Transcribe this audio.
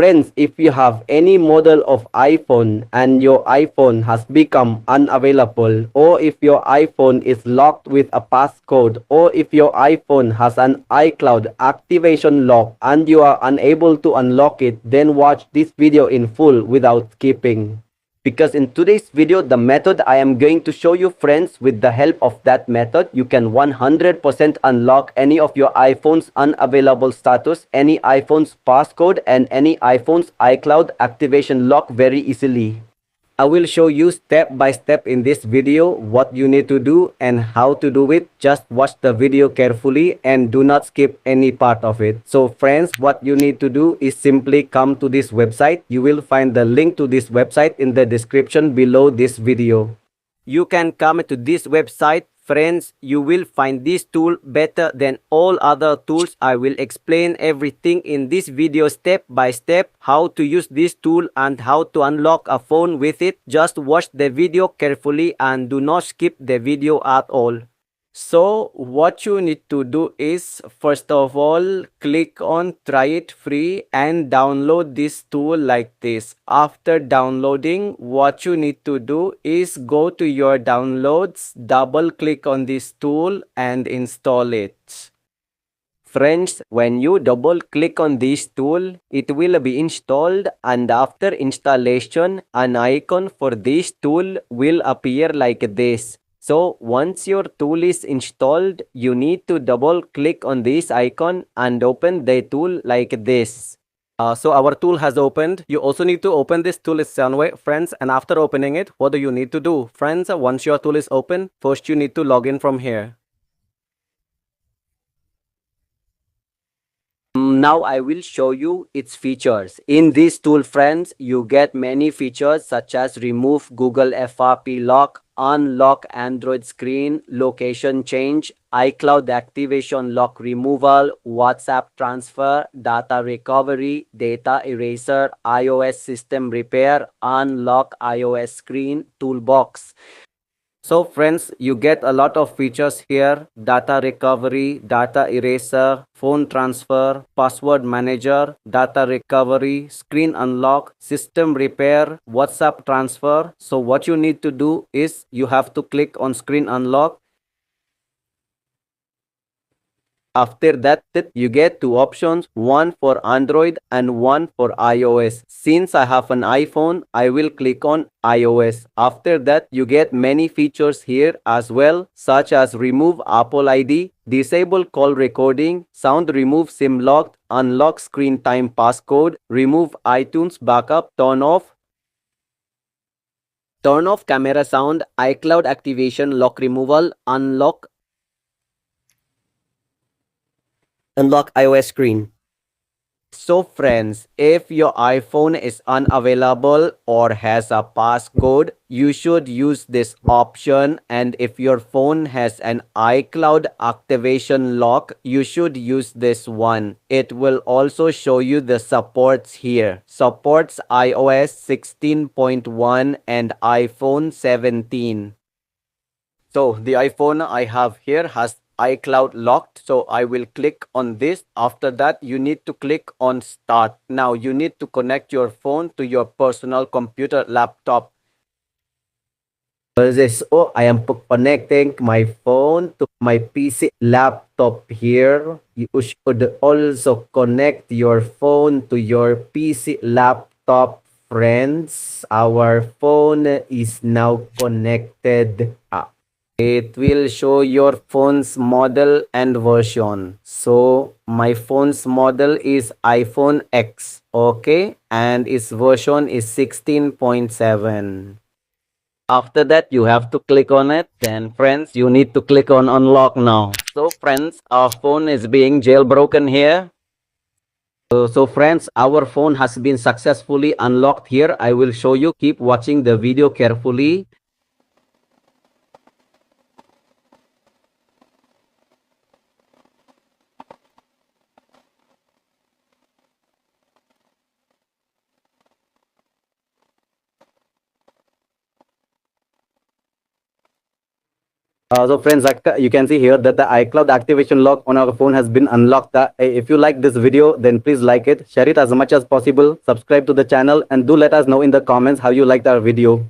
Friends, if you have any model of iPhone and your iPhone has become unavailable, or if your iPhone is locked with a passcode, or if your iPhone has an iCloud activation lock and you are unable to unlock it, then watch this video in full without skipping. Because in today's video, the method I am going to show you, friends, with the help of that method, you can 100% unlock any of your iPhone's unavailable status, any iPhone's passcode, and any iPhone's iCloud activation lock very easily. I will show you step by step in this video what you need to do and how to do it. Just watch the video carefully and do not skip any part of it. So friends, what you need to do is simply come to this website. You will find the link to this website in the description below this video. You can come to this website. Friends, you will find this tool better than all other tools. I will explain everything in this video step by step, how to use this tool and how to unlock a phone with it. Just watch the video carefully and do not skip the video at all. So what you need to do is, first of all, click on try it free and download this tool like this. After downloading, what you need to do is go to your downloads, double click on this tool and install it. Friends, when you double click on this tool, it will be installed, and after installation, an icon for this tool will appear like this. So once your tool is installed, you need to double click on this icon and open the tool like this. So our tool has opened. You also need to open this tool its own way, friends. And after opening it, what do you need to do? Friends, once your tool is open, first you need to log in from here. Now I will show you its features. In this tool, friends, you get many features such as remove Google FRP lock, unlock Android screen, location change, iCloud activation lock removal, WhatsApp transfer, data recovery, data eraser, iOS system repair, unlock iOS screen, toolbox. So friends, you get a lot of features here: data recovery, data eraser, phone transfer, password manager, data recovery, screen unlock, system repair, WhatsApp transfer. So what you need to do is you have to click on screen unlock. After that, you get two options, one for Android and one for iOS. Since I have an iPhone, I will click on iOS. After that, you get many features here as well, such as remove Apple ID, disable call recording, sound remove SIM locked, unlock screen time passcode, remove iTunes backup, turn off camera sound, iCloud activation lock removal, unlock iOS screen. So friends, if your iPhone is unavailable or has a passcode, you should use this option, and if your phone has an iCloud activation lock, you should use this one. It will also show you the supports here. Supports iOS 16.1 and iPhone 17. So the iPhone I have here has iCloud locked, so I will click on this. After that, you need to click on start. Now you need to connect your phone to your personal computer laptop. So I am connecting my phone to my PC laptop here. You should also connect your phone to your PC laptop, friends. Our phone is now connected. It will show your phone's model and version. So my phone's model is iPhone X, okay, and its version is 16.7. After that, you have to click on it. Then friends, you need to click on unlock now. So friends, our phone is being jailbroken here. So friends, our phone has been successfully unlocked here. I will show you. Keep watching the video carefully. So friends, you can see here that the iCloud activation lock on our phone has been unlocked. If you like this video, then please like it, share it as much as possible, subscribe to the channel, and do let us know in the comments how you liked our video.